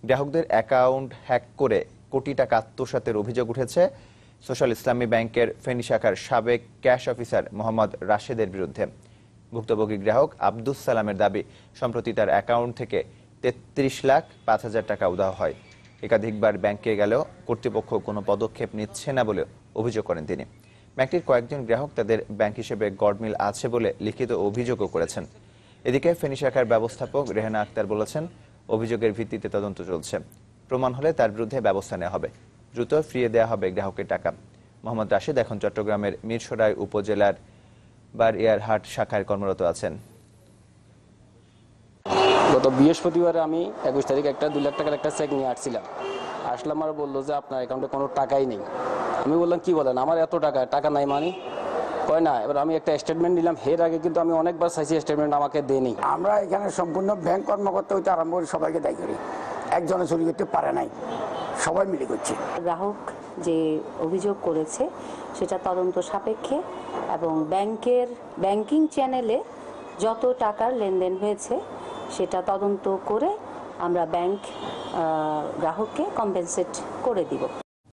গ্রাহকদের account hack করে কোটি টাকা আত্মসাতের অভিযোগ উঠেছে সোশ্যাল ইসলামী ব্যাংকের ফেনী শাখার সাবেক ক্যাশ অফিসার মোহাম্মদ রাশেদের বিরুদ্ধে। ভুক্তভোগী গ্রাহক আব্দুস সালামের দাবি, সম্প্রতি তার অ্যাকাউন্ট থেকে 33,05,000 টাকা উধাও হয়। একাধিকবার ব্যাংকে গেলেও কর্তৃপক্ষ কোনো পদক্ষেপ নিচ্ছে না বলে অভিযোগ করেন তিনি। ব্যাংকটির কয়েকজন গ্রাহক তাদের ব্যাংক হিসেবে গডমিল আছে বলে লিখিত অভিযোগও করেছেন। এদিকে ফেনী শাখার ব্যবস্থাপক রেহানা আক্তার বলেছেন, অভিযোগের ভিত্তিতে তদন্ত চলছে, প্রমাণ হলে তার বিরুদ্ধে ব্যবস্থা নেওয়া হবে, দ্রুত ফিরিয়ে দেওয়া হবে গ্রাহকের টাকা। মোহাম্মদ রাশেদ এখন চট্টগ্রামের মিরসরাই উপজেলার বারইয়ারহাট শাখায় কর্মরত আছেন। গত বৃহস্পতিবারে আমি 21 তারিখ একটা 2 লাখ টাকার একটা চেক নিয়ে আসলাম আর বললো যে আপনার অ্যাকাউন্টে কোনো টাকাই নেই। আমি বললাম কি বলেন, আমার এত টাকা নাই মানে কয় না। এবার আমি একটা স্টেটমেন্ট নিলাম, এর আগে কিন্তু আমি অনেকবার চাইছি, স্টেটমেন্ট আমাকে দেয়নি। আমরা এখানে সম্পূর্ণ ব্যাংক কর্মকর্তা হইতে আরম্ভ করে সবাইকে দায়ী করি, একজনে চুরি করতে পারে নাই, সবাই মিলে করছে। গ্রাহক যে অভিযোগ করেছে সেটা তদন্ত সাপেক্ষে এবং ব্যাংকিং চ্যানেলে যত টাকার লেনদেন হয়েছে সেটা তদন্ত করে আমরা গ্রাহককে কম্পেনসেট করে দিব।